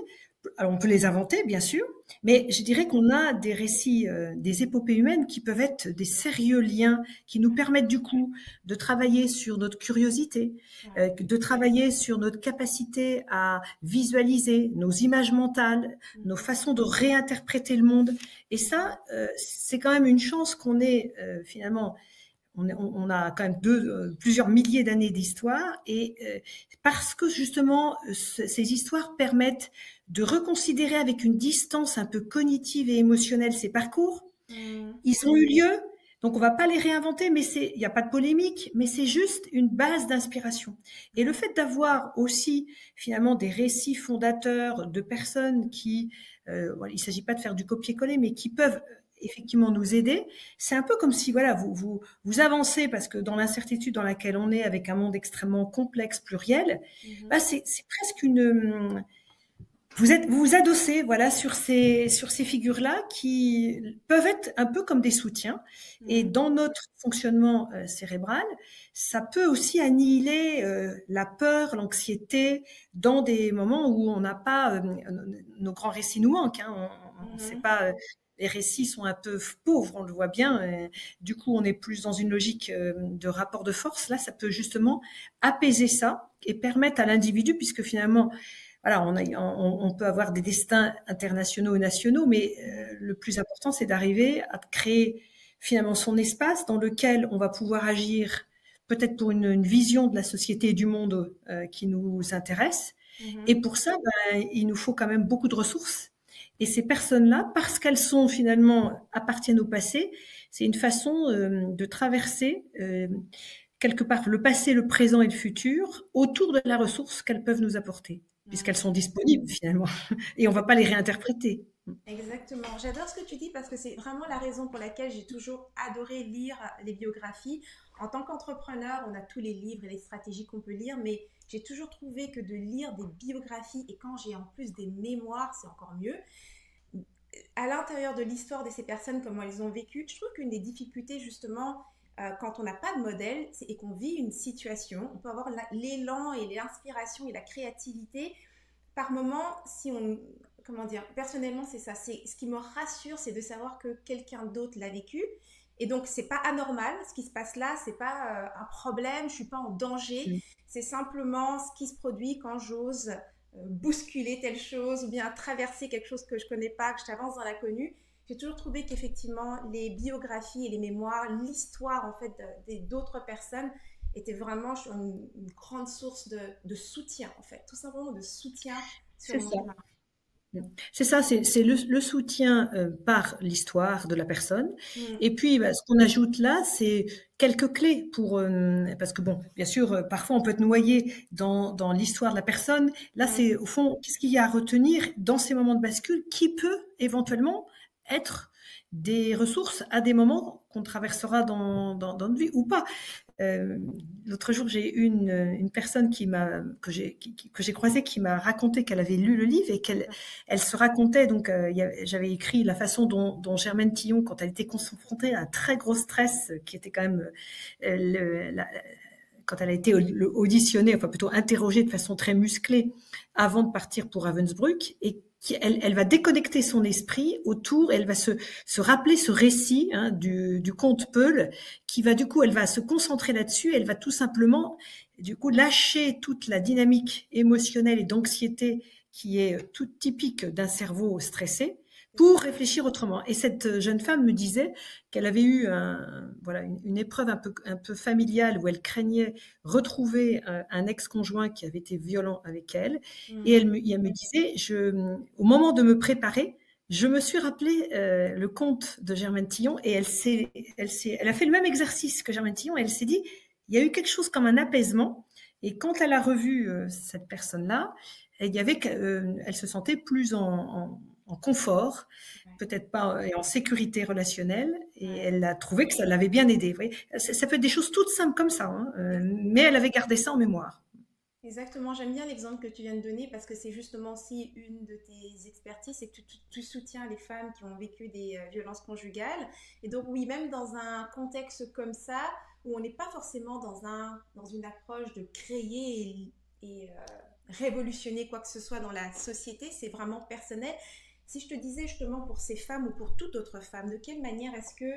Speaker 1: Alors, on peut les inventer, bien sûr, mais je dirais qu'on a des récits, des épopées humaines qui peuvent être des sérieux liens, qui nous permettent du coup de travailler sur notre curiosité, de travailler sur notre capacité à visualiser nos images mentales, nos façons de réinterpréter le monde. Et ça, c'est quand même une chance qu'on ait finalement. On a quand même plusieurs milliers d'années d'histoire et parce que justement ces histoires permettent de reconsidérer avec une distance un peu cognitive et émotionnelle ces parcours. Ils ont eu lieu, donc on va pas les réinventer, mais il n'y a pas de polémique, mais c'est juste une base d'inspiration. Et le fait d'avoir aussi finalement des récits fondateurs de personnes qui, il ne s'agit pas de faire du copier-coller, mais qui peuvent effectivement nous aider. C'est un peu comme si voilà, vous avancez parce que dans l'incertitude dans laquelle on est, avec un monde extrêmement complexe, pluriel, bah c'est presque une vous vous adossez voilà sur ces figures-là qui peuvent être un peu comme des soutiens. Et dans notre fonctionnement cérébral, ça peut aussi annihiler la peur, l'anxiété dans des moments où on n'a pas nos grands récits nous manquent. Hein, on sait pas. Les récits sont un peu pauvres, on le voit bien. Du coup, on est plus dans une logique de rapport de force. Là, ça peut justement apaiser ça et permettre à l'individu, puisque finalement, voilà, on peut avoir des destins internationaux ou nationaux, mais le plus important, c'est d'arriver à créer finalement son espace dans lequel on va pouvoir agir peut-être pour une vision de la société et du monde qui nous intéresse. Et pour ça, il nous faut quand même beaucoup de ressources. Et ces personnes-là, parce qu'elles sont finalement appartiennent au passé, c'est une façon de traverser quelque part le passé, le présent et le futur autour de la ressource qu'elles peuvent nous apporter, puisqu'elles sont disponibles finalement, et on ne va pas les réinterpréter.
Speaker 2: Exactement. J'adore ce que tu dis parce que c'est vraiment la raison pour laquelle j'ai toujours adoré lire les biographies. En tant qu'entrepreneur, on a tous les livres et les stratégies qu'on peut lire, mais j'ai toujours trouvé que de lire des biographies et quand j'ai en plus des mémoires, c'est encore mieux. À l'intérieur de l'histoire de ces personnes, comment elles ont vécu, je trouve qu'une des difficultés justement quand on n'a pas de modèle et qu'on vit une situation, on peut avoir l'élan et l'inspiration et la créativité. Par moment, si on, comment dire, personnellement, c'est ça. C'est ce qui me rassure, c'est de savoir que quelqu'un d'autre l'a vécu. Et donc, c'est pas anormal. Ce qui se passe là, c'est pas un problème. Je suis pas en danger. C'est simplement ce qui se produit quand j'ose bousculer telle chose ou bien traverser quelque chose que je connais pas, que j'avance dans l'inconnu. J'ai toujours trouvé qu'effectivement, les biographies et les mémoires, l'histoire en fait d'autres personnes était vraiment une grande source de soutien, en fait, tout simplement de soutien sur mon chemin.
Speaker 1: C'est ça, c'est le soutien par l'histoire de la personne. Et puis, ce qu'on ajoute là, c'est quelques clés pour... parce que, bon, bien sûr, parfois, on peut être noyé dans l'histoire de la personne. Là, c'est, au fond, qu'est-ce qu'il y a à retenir dans ces moments de bascule qui peut éventuellement être des ressources à des moments qu'on traversera dans notre vie ou pas. L'autre jour, j'ai eu une personne que j'ai croisée qui m'a raconté qu'elle avait lu le livre et qu'elle se racontait. Donc, j'avais écrit la façon dont Germaine Tillon, quand elle était confrontée à un très gros stress, qui était quand même quand elle a été auditionnée, enfin plutôt interrogée de façon très musclée avant de partir pour Ravensbrück, et elle va déconnecter son esprit autour, elle va se rappeler ce récit du conte Peul, qui va du coup, elle va se concentrer là-dessus, elle va tout simplement du coup lâcher toute la dynamique émotionnelle et d'anxiété qui est toute typique d'un cerveau stressé, pour réfléchir autrement. Et cette jeune femme me disait qu'elle avait eu une épreuve un peu familiale où elle craignait retrouver un ex-conjoint qui avait été violent avec elle. Et elle me disait, au moment de me préparer, je me suis rappelé le conte de Germaine Tillon et elle a fait le même exercice que Germaine Tillon et elle s'est dit, il y a eu quelque chose comme un apaisement. Et quand elle a revu cette personne-là, elle se sentait plus en confort, peut-être pas en sécurité relationnelle, et elle a trouvé que ça l'avait bien aidée. Ça peut être des choses toutes simples comme ça, mais elle avait gardé ça en mémoire.
Speaker 2: Exactement, j'aime bien l'exemple que tu viens de donner parce que c'est justement aussi une de tes expertises, c'est que tu soutiens les femmes qui ont vécu des violences conjugales. Et donc oui, même dans un contexte comme ça, où on n'est pas forcément dans une approche de créer et révolutionner quoi que ce soit dans la société, c'est vraiment personnel. Si je te disais justement pour ces femmes ou pour toute autre femme, de quelle manière est-ce que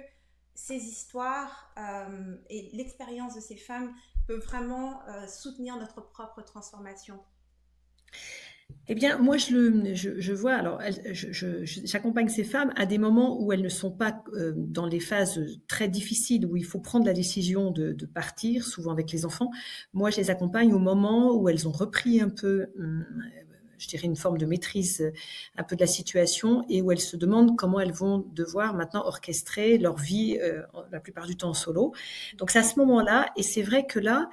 Speaker 2: ces histoires et l'expérience de ces femmes peuvent vraiment soutenir notre propre transformation?
Speaker 1: Eh bien, moi, je vois, alors, j'accompagne ces femmes à des moments où elles ne sont pas dans les phases très difficiles, où il faut prendre la décision de partir, souvent avec les enfants. Moi, je les accompagne au moment où elles ont repris un peu, je dirais, une forme de maîtrise un peu de la situation et où elles se demandent comment elles vont devoir maintenant orchestrer leur vie, la plupart du temps en solo. Donc, c'est à ce moment-là, et c'est vrai que là,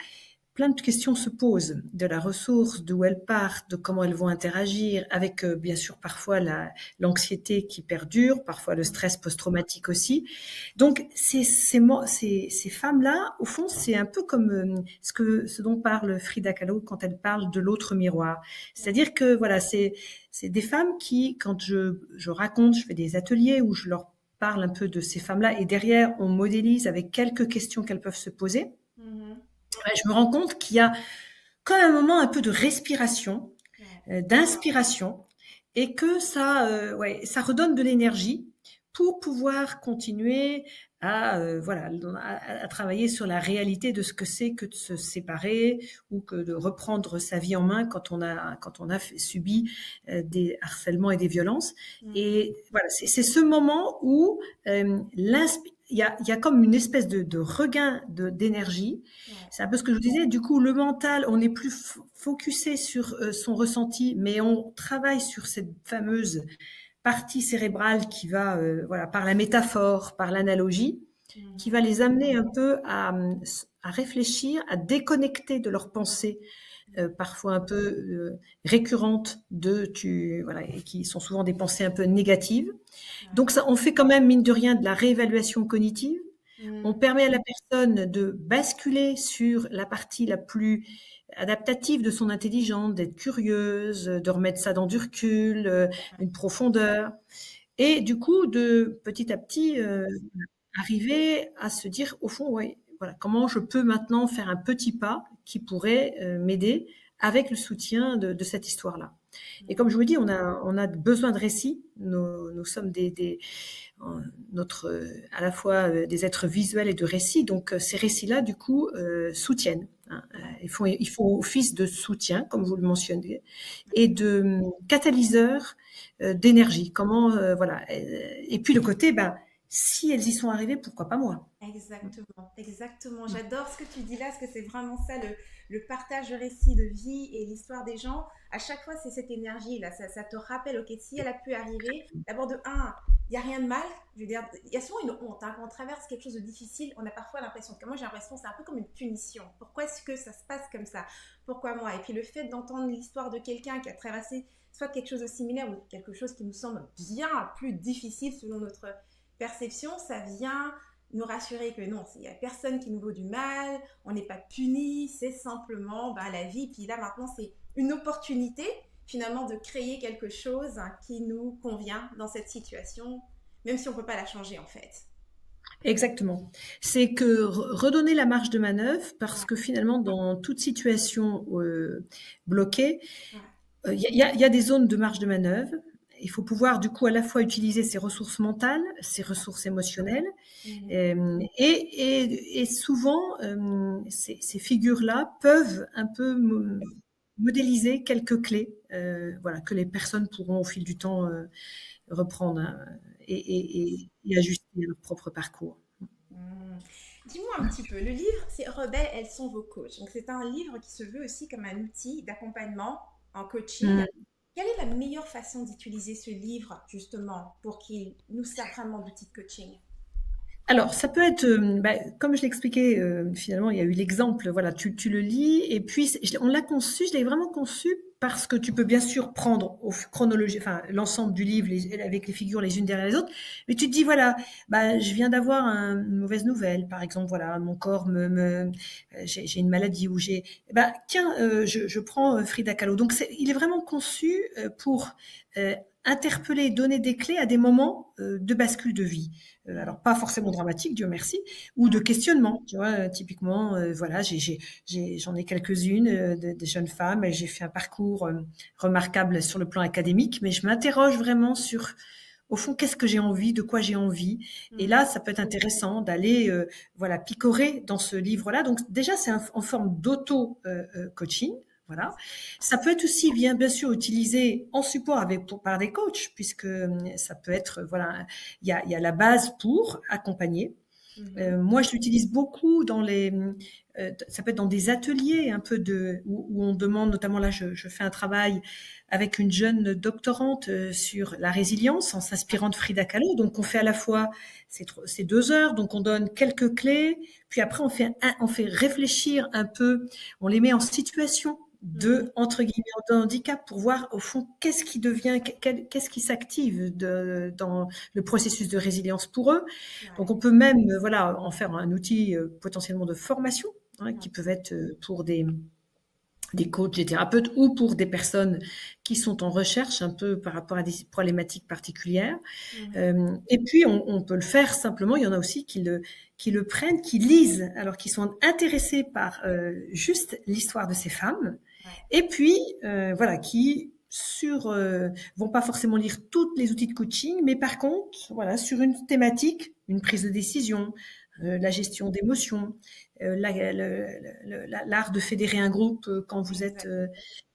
Speaker 1: plein de questions se posent de la ressource, d'où elles partent, de comment elles vont interagir, avec bien sûr parfois l'anxiété qui perdure, parfois le stress post-traumatique aussi. Donc ces femmes-là, au fond, c'est un peu comme ce dont parle Frida Kahlo quand elle parle de l'autre miroir. C'est-à-dire que voilà, c'est des femmes qui, quand je raconte, je fais des ateliers où je leur parle un peu de ces femmes-là, et derrière on modélise avec quelques questions qu'elles peuvent se poser. Je me rends compte qu'il y a quand même un moment un peu de respiration, d'inspiration, et que ça redonne de l'énergie pour pouvoir continuer à travailler sur la réalité de ce que c'est que de se séparer ou que de reprendre sa vie en main quand on a subi des harcèlements et des violences. Et voilà, c'est ce moment où il y a comme une espèce de regain d'énergie. C'est un peu ce que je vous disais. Du coup, le mental, on n'est plus focusé sur son ressenti, mais on travaille sur cette fameuse partie cérébrale qui va, par la métaphore, par l'analogie, qui va les amener un peu à réfléchir, à déconnecter de leurs pensées, parfois un peu récurrentes et qui sont souvent des pensées un peu négatives. Donc ça, on fait quand même, mine de rien, de la réévaluation cognitive. On permet à la personne de basculer sur la partie la plus adaptative de son intelligence, d'être curieuse, de remettre ça dans du recul, une profondeur. Et du coup, de petit à petit, arriver à se dire, au fond, voilà, comment je peux maintenant faire un petit pas qui pourrait m'aider avec le soutien de cette histoire-là. Et comme je vous dis, on a besoin de récits. Nous sommes à la fois des êtres visuels et de récits. Donc ces récits-là, du coup, soutiennent. Hein. Ils font office de soutien, comme vous le mentionnez, et de catalyseur d'énergie. Comment, voilà. Et puis le côté, si elles y sont arrivées, pourquoi pas moi?
Speaker 2: Exactement, exactement. J'adore ce que tu dis là, parce que c'est vraiment ça, le partage de récits de vie et l'histoire des gens. À chaque fois, c'est cette énergie-là. Ça te rappelle, ok, si elle a pu arriver, d'abord de un, il n'y a rien de mal. Je veux dire, il y a souvent une honte. Hein, quand on traverse quelque chose de difficile, on a parfois l'impression, moi j'ai l'impression que c'est un peu comme une punition. Pourquoi est-ce que ça se passe comme ça? Pourquoi moi? Et puis le fait d'entendre l'histoire de quelqu'un qui a traversé soit quelque chose de similaire ou quelque chose qui nous semble bien plus difficile selon notre perception, ça vient nous rassurer que non, il n'y a personne qui nous vaut du mal, on n'est pas puni, c'est simplement la vie. Puis là, maintenant, c'est une opportunité, finalement, de créer quelque chose qui nous convient dans cette situation, même si on ne peut pas la changer, en fait.
Speaker 1: Exactement. C'est que redonner la marge de manœuvre, parce que finalement, dans toute situation bloquée, il y a des zones de marge de manœuvre. Il faut pouvoir du coup à la fois utiliser ses ressources mentales, ses ressources émotionnelles, et souvent ces figures-là peuvent un peu modéliser quelques clés, que les personnes pourront au fil du temps reprendre, hein, et ajuster leur propre parcours.
Speaker 2: Dis-moi un petit peu, le livre, c'est Rebelles, elles sont vos coachs. Donc c'est un livre qui se veut aussi comme un outil d'accompagnement en coaching. Quelle est la meilleure façon d'utiliser ce livre, justement, pour qu'il nous serve vraiment d'outil de coaching?
Speaker 1: Alors, ça peut être, comme je l'expliquais, finalement, il y a eu l'exemple, voilà, tu le lis, et puis on l'a conçu, je l'ai vraiment conçu parce que tu peux bien sûr prendre l'ensemble du livre avec les figures les unes derrière les autres, mais tu te dis, voilà, je viens d'avoir une mauvaise nouvelle, par exemple, voilà, mon corps j'ai une maladie, ou tiens, je prends Frida Kahlo. Donc, il est vraiment conçu pour interpeller, donner des clés à des moments de bascule de vie. Alors pas forcément dramatique, Dieu merci, ou de questionnement. Tu vois, typiquement, voilà, j'en ai quelques-unes des jeunes femmes et j'ai fait un parcours remarquable sur le plan académique, mais je m'interroge vraiment sur au fond, qu'est-ce que j'ai envie, de quoi j'ai envie. Et là, ça peut être intéressant d'aller voilà, picorer dans ce livre-là. Donc déjà, c'est en forme d'auto-coaching. Voilà. Ça peut être aussi bien sûr utilisé en support par des coachs, puisque ça peut être, voilà, il y a la base pour accompagner. Moi, je l'utilise beaucoup ça peut être dans des ateliers un peu où on demande, notamment là, je fais un travail avec une jeune doctorante sur la résilience en s'inspirant de Frida Kahlo. Donc, on fait à la fois ces 2 heures, donc on donne quelques clés, puis après on fait réfléchir un peu, on les met en situation entre guillemets, de handicap pour voir au fond qu'est-ce qui devient, qu'est-ce qui s'active dans le processus de résilience pour eux. Donc on peut même voilà, en faire un outil potentiellement de formation qui peuvent être pour des coachs, des thérapeutes ou pour des personnes qui sont en recherche un peu par rapport à des problématiques particulières. Et puis, on peut le faire simplement. Il y en a aussi qui le prennent, qui lisent, alors qu'ils sont intéressés par juste l'histoire de ces femmes. Et puis, voilà, qui vont pas forcément lire tous les outils de coaching, mais par contre, voilà, sur une thématique, une prise de décision, la gestion d'émotions, l'art de fédérer un groupe quand vous êtes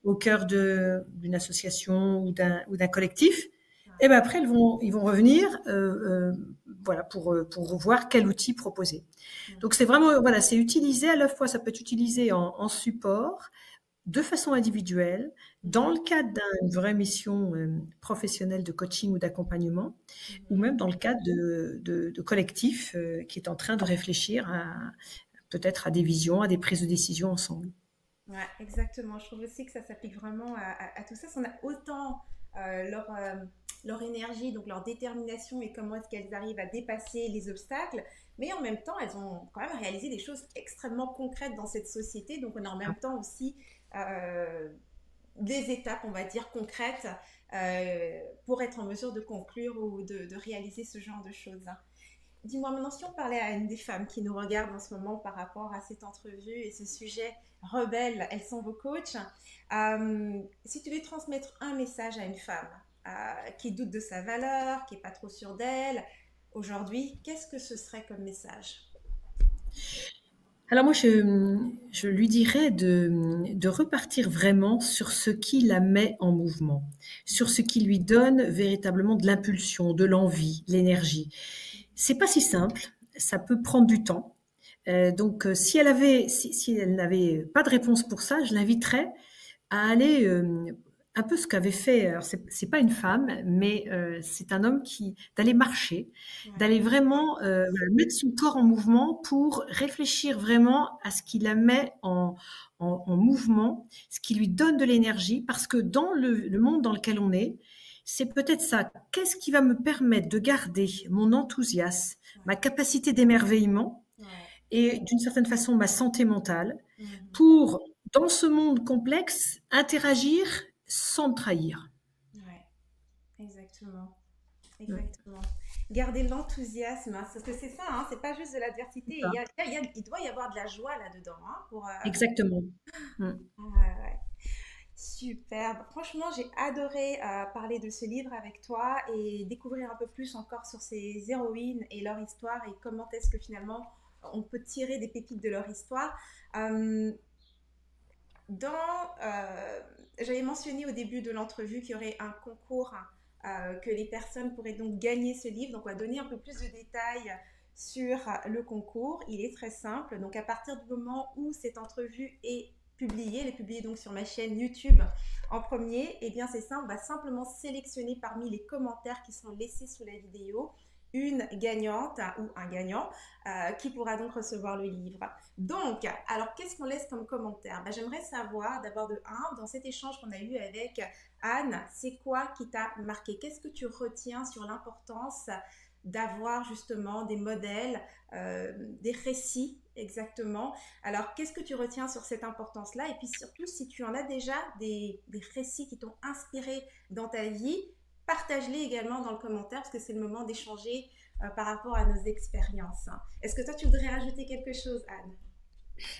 Speaker 1: au cœur d'une association ou d'un collectif. Et ben après, ils vont revenir, voilà, pour voir quel outil proposer. Donc c'est vraiment, voilà, c'est utilisé à la fois, ça peut être utilisé en support, de façon individuelle, dans le cadre d'une vraie mission professionnelle de coaching ou d'accompagnement, ou même dans le cadre de collectifs qui est en train de réfléchir peut-être à des visions, à des prises de décision ensemble.
Speaker 2: Ouais, exactement. Je trouve aussi que ça s'applique vraiment à tout ça. On a autant leur énergie, donc leur détermination et comment est-ce qu'elles arrivent à dépasser les obstacles, mais en même temps, elles ont quand même réalisé des choses extrêmement concrètes dans cette société. Donc on a en même temps aussi des étapes, on va dire, concrètes pour être en mesure de conclure ou de réaliser ce genre de choses. Dis-moi maintenant, si on parlait à une des femmes qui nous regarde en ce moment par rapport à cette entrevue et ce sujet rebelle, elles sont vos coachs, si tu devais transmettre un message à une femme qui doute de sa valeur, qui n'est pas trop sûre d'elle, aujourd'hui, qu'est-ce que ce serait comme message ?
Speaker 1: Alors moi, je lui dirais de repartir vraiment sur ce qui la met en mouvement, sur ce qui lui donne véritablement de l'impulsion, de l'envie, de l'énergie. C'est pas si simple, ça peut prendre du temps. Donc, si elle n'avait pas de réponse pour ça, je l'inviterais à aller un peu ce qu'avait fait. Alors, c'est pas une femme, mais c'est un homme d'aller marcher, d'aller vraiment mettre son corps en mouvement pour réfléchir vraiment à ce qui la met en mouvement, ce qui lui donne de l'énergie, parce que dans le monde dans lequel on est, c'est peut-être ça. Qu'est-ce qui va me permettre de garder mon enthousiasme, ma capacité d'émerveillement et d'une certaine façon ma santé mentale pour, dans ce monde complexe, interagir sans me trahir.
Speaker 2: Ouais, exactement. Exactement. Garder l'enthousiasme, hein, parce que c'est ça, hein, c'est pas juste de l'adversité. Il doit y avoir de la joie là-dedans. Hein,
Speaker 1: Exactement.
Speaker 2: Ouais. Superbe. Franchement, j'ai adoré parler de ce livre avec toi et découvrir un peu plus encore sur ces héroïnes et leur histoire et comment est-ce que finalement on peut tirer des pépites de leur histoire. J'avais mentionné au début de l'entrevue qu'il y aurait un concours que les personnes pourraient donc gagner ce livre. Donc, on va donner un peu plus de détails sur le concours. Il est très simple. Donc, à partir du moment où cette entrevue est publiée, elle est publiée donc sur ma chaîne YouTube en premier, et bien c'est simple, on va simplement sélectionner parmi les commentaires qui sont laissés sous la vidéo une gagnante ou un gagnant qui pourra donc recevoir le livre. Donc, alors qu'est-ce qu'on laisse comme commentaire? J'aimerais savoir d'abord dans cet échange qu'on a eu avec Anne, c'est quoi qui t'a marqué? Qu'est-ce que tu retiens sur l'importance d'avoir justement des modèles, des récits exactement? Alors, qu'est-ce que tu retiens sur cette importance-là? Et puis surtout, si tu en as déjà des récits qui t'ont inspiré dans ta vie, partage-les également dans le commentaire parce que c'est le moment d'échanger par rapport à nos expériences. Est-ce que toi, tu voudrais rajouter quelque chose, Anne?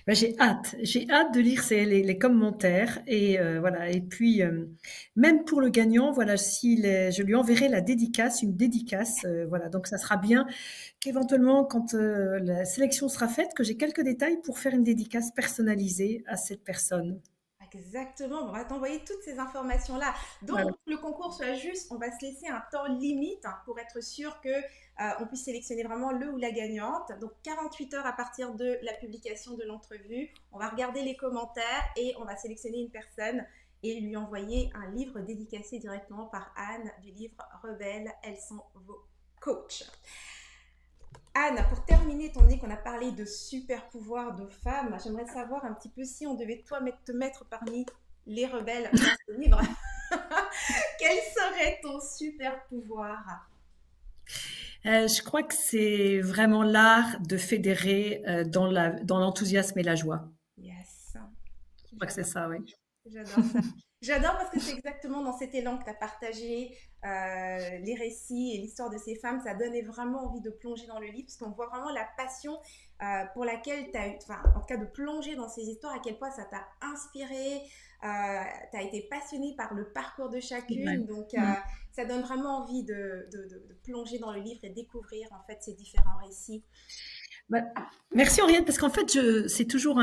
Speaker 1: Ben, j'ai hâte de lire les commentaires et voilà. Et puis même pour le gagnant, voilà, je lui enverrai la dédicace, une dédicace, voilà. Donc ça sera bien qu'éventuellement, quand la sélection sera faite, que j'ai quelques détails pour faire une dédicace personnalisée à cette personne.
Speaker 2: Exactement, on va t'envoyer toutes ces informations-là. Donc,
Speaker 1: Voilà.
Speaker 2: pour que le concours soit juste, on va se laisser un temps limite pour être sûr que on puisse sélectionner vraiment le ou la gagnante. Donc, 48 heures à partir de la publication de l'entrevue. On va regarder les commentaires et on va sélectionner une personne et lui envoyer un livre dédicacé directement par Anne du livre Rebelles, elles sont vos coachs. Anne, pour terminer, étant donné qu'on a parlé de super pouvoirs de femmes, j'aimerais savoir un petit peu si on devait te mettre parmi les rebelles dans ce livre. Quel serait ton super pouvoir?
Speaker 1: Je crois que c'est vraiment l'art de fédérer dans l'enthousiasme et la joie.
Speaker 2: Yes,
Speaker 1: Je crois que c'est ça, oui.
Speaker 2: j'adore ça. J'adore parce que c'est exactement dans cet élan que tu as partagé les récits et l'histoire de ces femmes. Ça donnait vraiment envie de plonger dans le livre parce qu'on voit vraiment la passion pour laquelle tu as eu, enfin, en tout cas de plonger dans ces histoires, à quel point ça t'a inspiré. Tu as été passionné par le parcours de
Speaker 1: Ouais.
Speaker 2: chacune. Donc,
Speaker 1: Mm.
Speaker 2: ça donne vraiment envie de plonger dans le livre et découvrir en fait ces différents récits.
Speaker 1: Bah, merci Henriette, parce qu'en fait, c'est toujours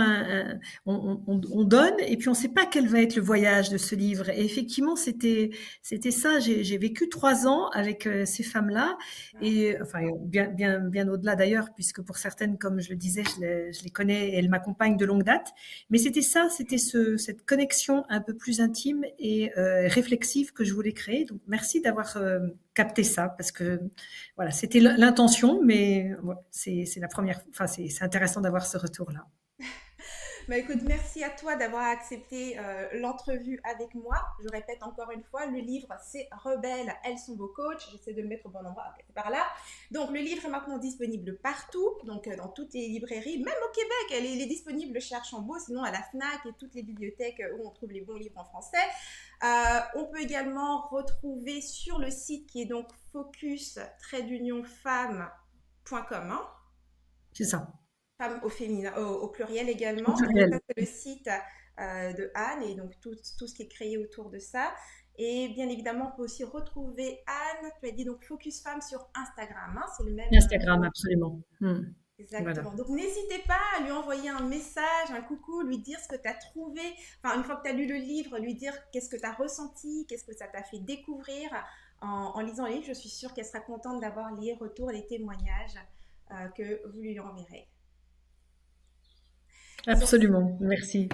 Speaker 1: on donne et puis on ne sait pas quel va être le voyage de ce livre. Et effectivement, c'était ça. J'ai vécu 3 ans avec ces femmes-là et enfin bien au-delà d'ailleurs, puisque pour certaines, comme je le disais, je les connais et elles m'accompagnent de longue date. Mais c'était ça, c'était cette connexion un peu plus intime et réflexive que je voulais créer. Donc merci d'avoir capté ça, parce que voilà, c'était l'intention, mais ouais, c'est la première. Enfin, c'est intéressant d'avoir ce retour-là.
Speaker 2: Bah écoute, merci à toi d'avoir accepté l'entrevue avec moi. Je répète encore une fois, le livre c'est Rebelles, elles sont vos coachs. J'essaie de le mettre au bon endroit, ok, c'est par là. Donc le livre est maintenant disponible partout, donc dans toutes les librairies, même au Québec. Il est disponible chez Archambault, sinon à la FNAC et toutes les bibliothèques où on trouve les bons livres en français. On peut également retrouver sur le site qui est donc focus-femme.com, hein,
Speaker 1: C'est ça.
Speaker 2: femmes au féminin, au pluriel
Speaker 1: Au
Speaker 2: également. Donc ça,
Speaker 1: pluriel.
Speaker 2: c'est le site de Anne et donc tout ce qui est créé autour de ça. Et bien évidemment, on peut aussi retrouver Anne, tu as dit donc Focus Femme sur Instagram, hein, c'est le même.
Speaker 1: Instagram, absolument. Voilà.
Speaker 2: Exactement. Donc n'hésitez pas à lui envoyer un message, un coucou, lui dire ce que tu as trouvé. Enfin, une fois que tu as lu le livre, lui dire qu'est-ce que tu as ressenti, qu'est-ce que ça t'a fait découvrir en lisant le livre. Je suis sûre qu'elle sera contente d'avoir les retours, les témoignages que vous lui enverrez. Sur
Speaker 1: Absolument. Merci.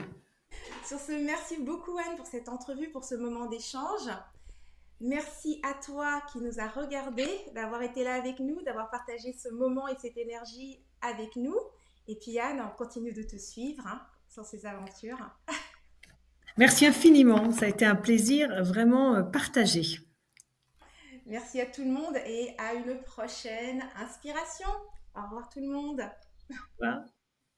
Speaker 2: Sur ce, merci beaucoup Anne pour cette entrevue, pour ce moment d'échange. Merci à toi qui nous a regardés, d'avoir été là avec nous, d'avoir partagé ce moment et cette énergie avec nous. Et puis Anne, on continue de te suivre sur ces aventures.
Speaker 1: Merci infiniment. Ça a été un plaisir vraiment partagé.
Speaker 2: Merci à tout le monde et à une prochaine inspiration. Au revoir tout le monde.
Speaker 1: Voilà.